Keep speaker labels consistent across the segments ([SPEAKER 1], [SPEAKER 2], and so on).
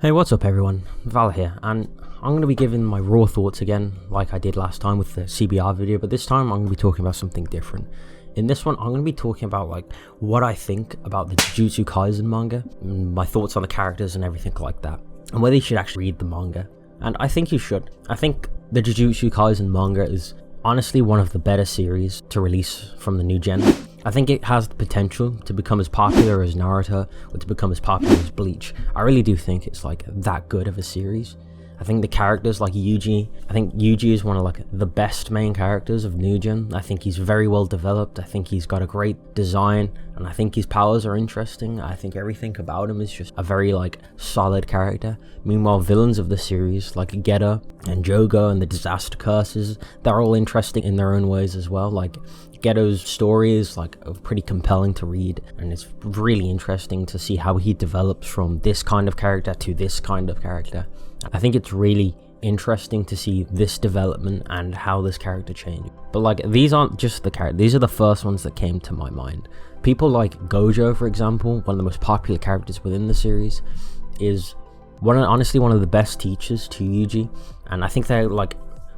[SPEAKER 1] Hey, what's up everyone? Valor here, and I'm going to be giving my raw thoughts again like I did last time with the CBR video, but this time I'm going to be talking about something different. In this one, I'm going to be talking about what I think about the Jujutsu Kaisen manga, my thoughts on the characters and everything like that, and whether you should actually read the manga. And I think you should. I think the Jujutsu Kaisen manga is honestly one of the better series to release from the new gen. I think it has the potential to become as popular as Naruto or to become as popular as Bleach. I really do think it's that good of a series. I think the characters like Yuji, I think Yuji is one of the best main characters of New Gen. I think he's very well developed. I think he's got a great design, and I think his powers are interesting. I think everything about him is just a very solid character. Meanwhile, villains of the series like Geto and Jogo and the Disaster Curses, they're all interesting in their own ways as well. Geto's story is pretty compelling to read, and it's really interesting to see how he develops from this kind of character to this kind of character. I think it's really interesting to see this development and how this character changed. But these aren't just the characters, these are the first ones that came to my mind. People like Gojo, for example, one of the most popular characters within the series, is honestly one of the best teachers to Yuji, and I think their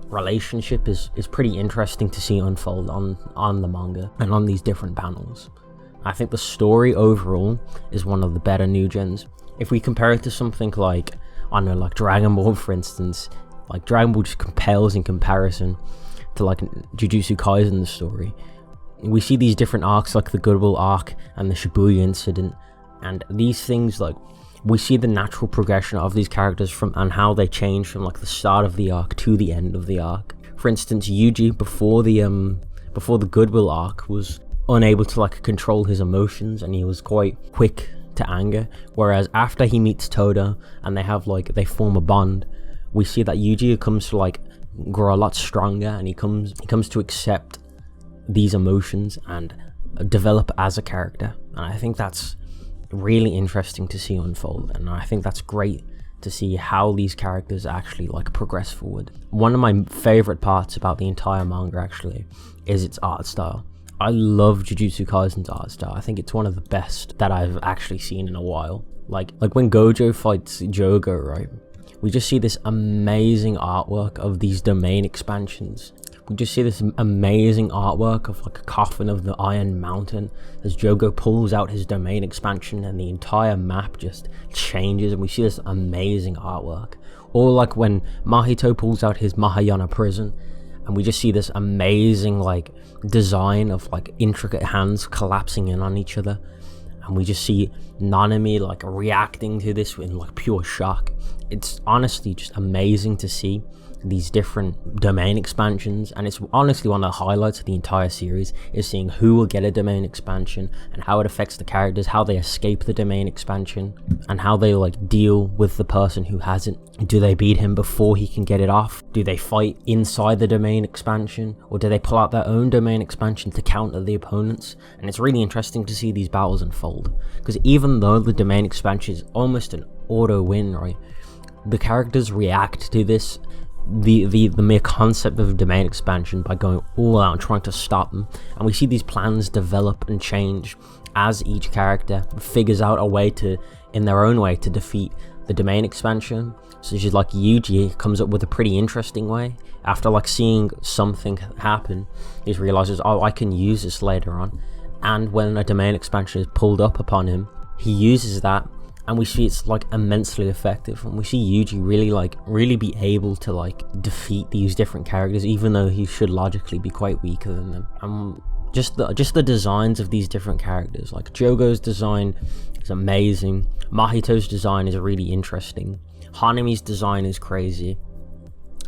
[SPEAKER 1] relationship is pretty interesting to see unfold on the manga and on these different panels. I think the story overall is one of the better new gens. If we compare it to something Dragon Ball, for instance, Dragon Ball just compels in comparison to Jujutsu Kaisen story. We see these different arcs like the Goodwill arc and the Shibuya incident, and these things we see the natural progression of these characters and how they change from the start of the arc to the end of the arc. For instance, Yuji before the Goodwill arc was unable to control his emotions, and he was quite quick to anger, whereas after he meets Todo and they form a bond, we see that Yuji comes to grow a lot stronger, and he comes to accept these emotions and develop as a character. And I think that's really interesting to see unfold, and I think that's great to see how these characters actually progress forward. One of my favorite parts about the entire manga actually is its art style. I love Jujutsu Kaisen's art style. I think it's one of the best that I've actually seen in a while. Like when Gojo fights Jogo, right? We just see this amazing artwork of these domain expansions. We just see this amazing artwork of a coffin of the Iron Mountain as Jogo pulls out his domain expansion and the entire map just changes, and we see this amazing artwork. Or when Mahito pulls out his Mahayana prison, and we just see this amazing design of intricate hands collapsing in on each other, and we just see Nanami reacting to this in pure shock. It's honestly just amazing to see these different domain expansions, and it's honestly one of the highlights of the entire series is seeing who will get a domain expansion and how it affects the characters, how they escape the domain expansion, and how they deal with the person who hasn't. Do they beat him before he can get it off? Do they fight inside the domain expansion, or do they pull out their own domain expansion to counter the opponents? And it's really interesting to see these battles unfold, because even though the domain expansion is almost an auto win, right, the characters react to this, the mere concept of domain expansion, by going all out and trying to stop them. And we see these plans develop and change as each character figures out a way in their own way to defeat the domain expansion. So she's Yuji comes up with a pretty interesting way after seeing something happen. He realizes, oh, I can use this later on, and when a domain expansion is pulled up upon him, he uses that, and we see it's immensely effective, and we see Yuji really be able to defeat these different characters, even though he should logically be quite weaker than them. Just the designs of these different characters, Jogo's design is amazing, Mahito's design is really interesting, Hanami's design is crazy,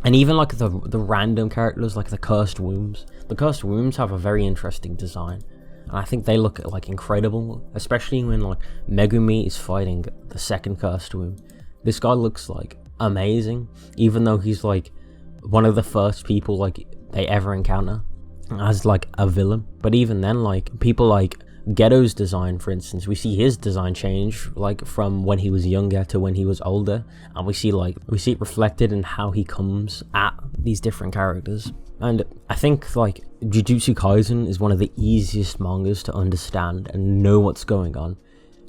[SPEAKER 1] and even the random characters the Cursed Wombs. The Cursed Wombs have a very interesting design, and I think they look incredible, especially when Megumi is fighting the second Cursed Womb. This guy looks amazing, even though he's one of the first people they ever encounter as a villain. But even then, people Geto's design, for instance, we see his design change from when he was younger to when he was older, and we see it reflected in how he comes at these different characters. And I think Jujutsu Kaisen is one of the easiest mangas to understand and know what's going on.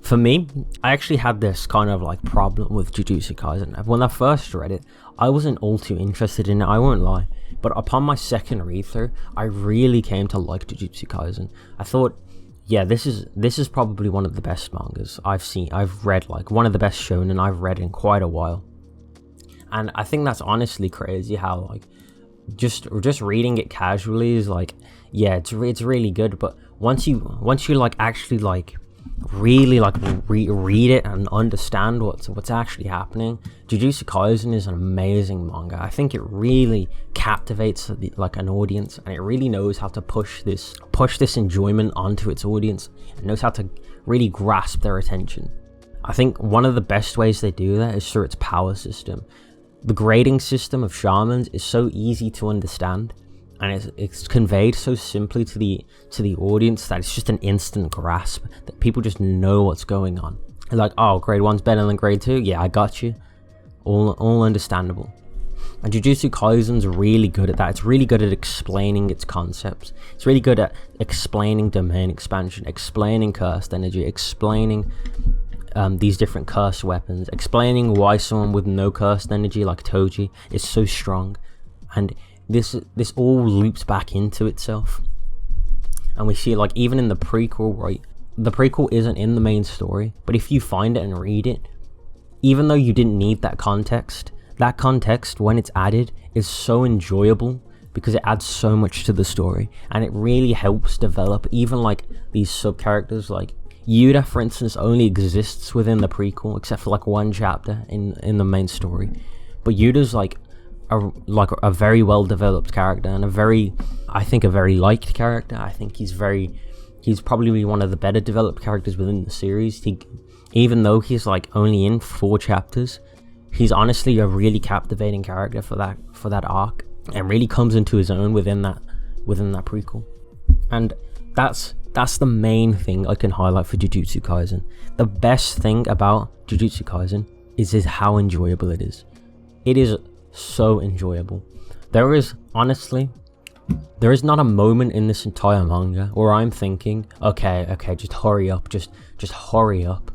[SPEAKER 1] For me, I actually had this kind of like problem with Jujutsu Kaisen. When I first read it, I wasn't all too interested in it, I won't lie. But upon my second read through, I really came to like Jujutsu Kaisen. I thought, yeah, this is probably one of the best mangas I've read, like one of the best shonen I've read in quite a while. And I think that's honestly crazy how like just reading it casually is like, yeah, it's really good, but once you like actually like really like read it and understand what's actually happening, Jujutsu Kaisen is an amazing manga. I think it really captivates like an audience, and it really knows how to push this enjoyment onto its audience. It knows how to really grasp their attention. I think one of the best ways they do that is through its power system. The grading system of shamans is so easy to understand, and it's conveyed so simply to the audience that it's just an instant grasp, that people just know what's going on. Like, oh, grade 1's better than grade 2, yeah, I got you. All understandable. And Jujutsu Kaisen's really good at that. It's really good at explaining its concepts. It's really good at explaining domain expansion, explaining cursed energy, explaining these different cursed weapons, explaining why someone with no cursed energy like Toji is so strong. And this all loops back into itself, and we see like even in the prequel, right? The prequel isn't in the main story, but if you find it and read it, even though you didn't need that context when it's added is so enjoyable, because it adds so much to the story, and it really helps develop even like these sub characters. Like Yuta, for instance, only exists within the prequel except for like one chapter in the main story, but Yuta's like a very well developed character, and a very liked character. I think he's probably one of the better developed characters within the series. Even though he's like only in 4 chapters, he's honestly a really captivating character for that arc, and really comes into his own within that prequel. And that's the main thing I can highlight for Jujutsu Kaisen. The best thing about Jujutsu Kaisen is how enjoyable it is. It is so enjoyable. There is not a moment in this entire manga where I'm thinking, okay, just hurry up, just hurry up.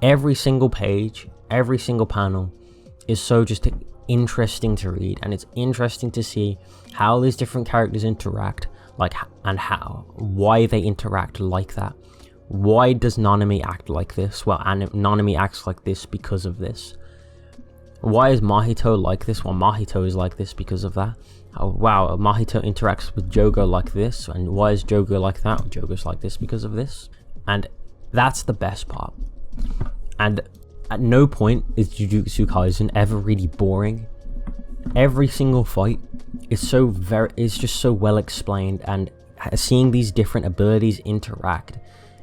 [SPEAKER 1] Every single page, every single panel is so just interesting to read, and it's interesting to see how these different characters interact, like, and why they interact like that. Why does Nanami act like this? Well, Nanami acts like this because of this. Why is Mahito like this? Well, Mahito is like this because of that. Oh, wow, Mahito interacts with Jogo like this, and why is Jogo like that? Well, Jogo's like this because of this. And that's the best part. And at no point is Jujutsu Kaisen ever really boring. Every single fight is just so well explained, and seeing these different abilities interact,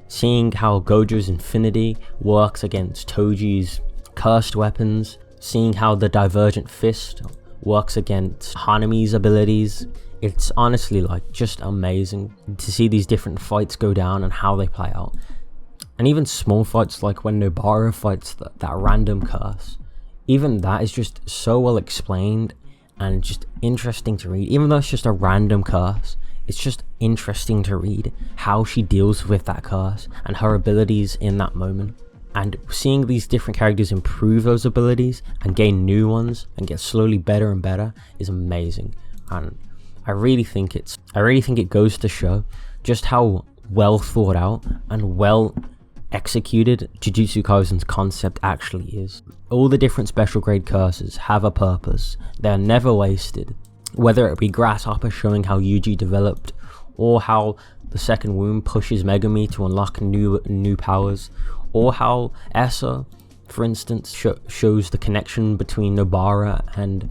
[SPEAKER 1] seeing how Gojo's Infinity works against Toji's cursed weapons, seeing how the Divergent Fist works against Hanami's abilities. It's honestly like just amazing to see these different fights go down and how they play out. And even small fights like when Nobara fights that random curse, even that is just so well explained and just interesting to read. Even though it's just a random curse, it's just interesting to read how she deals with that curse and her abilities in that moment. And seeing these different characters improve those abilities and gain new ones and get slowly better and better is amazing. And I really think it goes to show just how well thought out and well executed Jujutsu Kaisen's concept actually is. All the different special grade curses have a purpose. They're never wasted. Whether it be Grasshopper showing how Yuji developed, or how the second womb pushes Megami to unlock new powers, or how Essa, for instance, shows the connection between Nobara and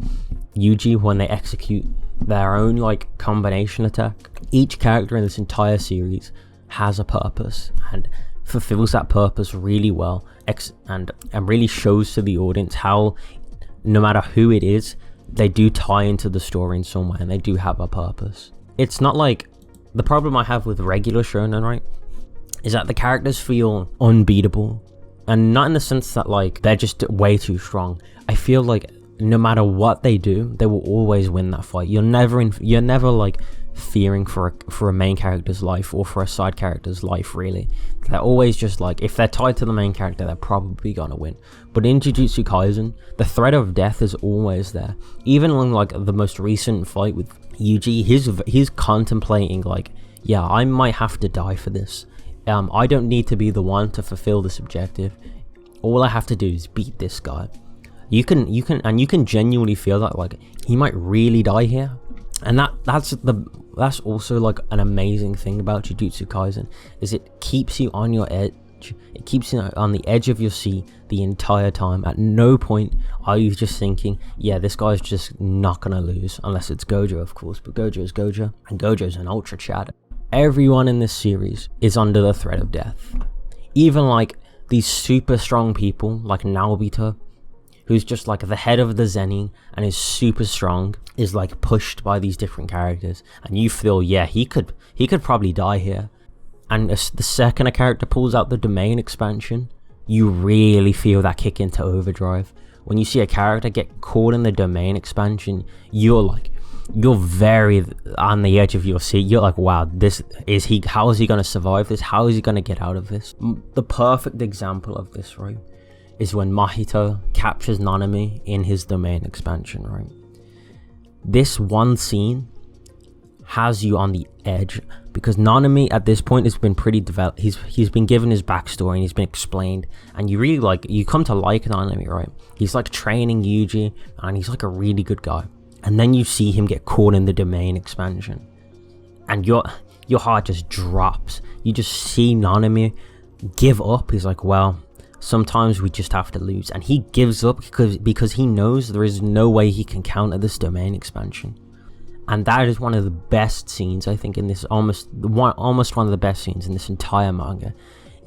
[SPEAKER 1] Yuji when they execute their own like combination attack. Each character in this entire series has a purpose and fulfills that purpose really well, and really shows to the audience how no matter who it is, they do tie into the story in some way and they do have a purpose. It's not like the problem I have with regular shonen, right, is that the characters feel unbeatable, and not in the sense that like they're just way too strong. I feel like no matter what they do, they will always win that fight. You're never like fearing for a main character's life or for a side character's life, really. They're always just like, if they're tied to the main character, they're probably gonna win. But in Jujutsu Kaisen, the threat of death is always there. Even in like the most recent fight with Yuji, he's contemplating like, yeah, I might have to die for this. I don't need to be the one to fulfill this objective. All I have to do is beat this guy. You can genuinely feel that like he might really die here. And that's also like an amazing thing about Jujutsu Kaisen, is it keeps you on your edge. It keeps you on the edge of your seat the entire time. At no point are you just thinking, yeah, this guy's just not gonna lose, unless it's Gojo, of course. But Gojo is Gojo, and Gojo's an ultra Chad. Everyone in this series is under the threat of death. Even like these super strong people like Naobito, who's just like the head of the Zenin and is super strong, is like pushed by these different characters, and you feel, yeah, he could probably die here. And the second a character pulls out the domain expansion, you really feel that kick into overdrive. When you see a character get caught in the domain expansion, you're very on the edge of your seat. You're like, wow, how is he going to survive this? How is he going to get out of this? The perfect example of this, right, is when Mahito captures Nanami in his domain expansion, right? This one scene has you on the edge, because Nanami at this point has been pretty developed. He's been given his backstory and he's been explained, and you come to like Nanami, right? He's like training Yuji, and he's like a really good guy. And then you see him get caught in the domain expansion, and your heart just drops. You just see Nanami give up. He's like, well, sometimes we just have to lose, and he gives up because he knows there is no way he can counter this domain expansion. And that is one of the best scenes, I think, in this, almost one of the best scenes in this entire manga,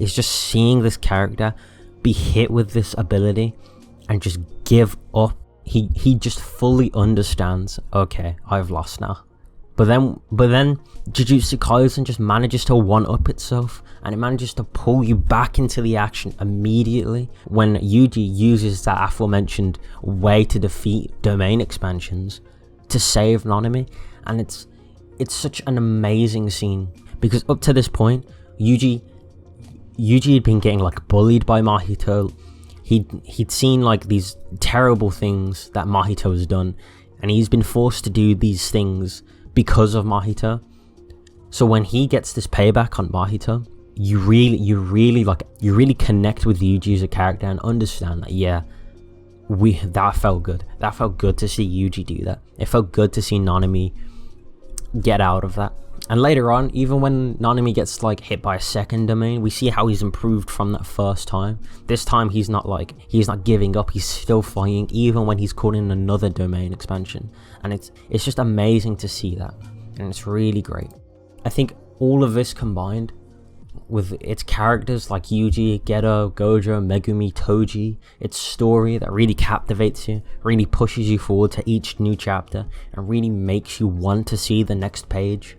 [SPEAKER 1] is just seeing this character be hit with this ability and just give up. He just fully understands, okay, I've lost now. But then Jujutsu Kaisen just manages to one-up itself, and it manages to pull you back into the action immediately when Yuji uses that aforementioned way to defeat domain expansions to save Nanami. And it's such an amazing scene, because up to this point, Yuji had been getting like bullied by Mahito. He'd seen like these terrible things that Mahito has done, and he's been forced to do these things because of Mahito. So when he gets this payback on Mahito, you really connect with Yuji as a character and understand that, yeah, that felt good. That felt good to see Yuji do that. It felt good to see Nanami get out of that. And later on, even when Nanami gets like hit by a second domain, we see how he's improved from that first time. This time he's not giving up. He's still fighting even when he's caught in another domain expansion. And it's just amazing to see that, and it's really great. I think all of this combined with its characters like Yuji, Geto, Gojo, Megumi, Toji, its story that really captivates you, really pushes you forward to each new chapter, and really makes you want to see the next page.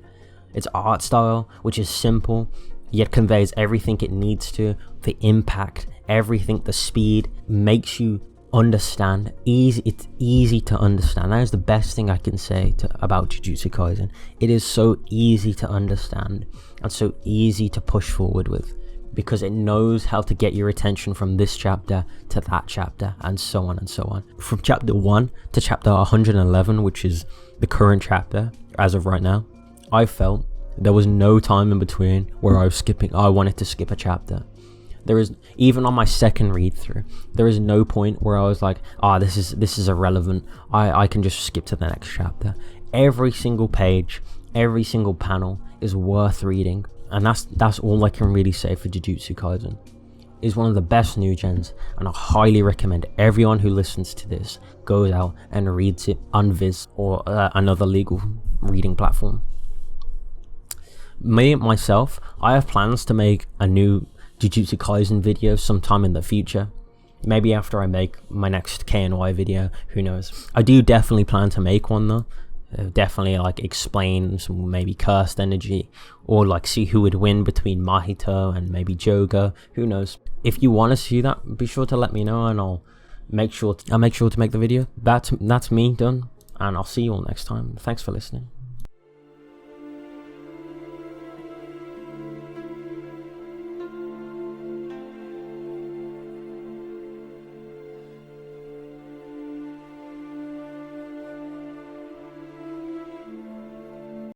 [SPEAKER 1] Its art style, which is simple, yet conveys everything it needs to, the impact, everything, the speed, makes you understand. It's easy to understand. That is the best thing I can say about Jujutsu Kaisen. It is so easy to understand and so easy to push forward with, because it knows how to get your attention from this chapter to that chapter, and so on and so on. From chapter 1 to chapter 111, which is the current chapter as of right now, I felt there was no time in between where I wanted to skip a chapter. There is, even on my second read through, there is no point where I was like, this is irrelevant, I can just skip to the next chapter. Every single page, every single panel is worth reading, and that's all I can really say for Jujutsu Kaisen. It's one of the best new gens, and I highly recommend everyone who listens to this goes out and reads it on Viz or another legal reading platform. Myself, I have plans to make a new Jujutsu Kaisen video sometime in the future. Maybe after I make my next KNY video, who knows. I do definitely plan to make one though. Definitely like explain some maybe cursed energy, or like see who would win between Mahito and maybe Jogo, who knows. If you want to see that, be sure to let me know, and make sure to make the video. That's me done, and I'll see you all next time. Thanks for listening.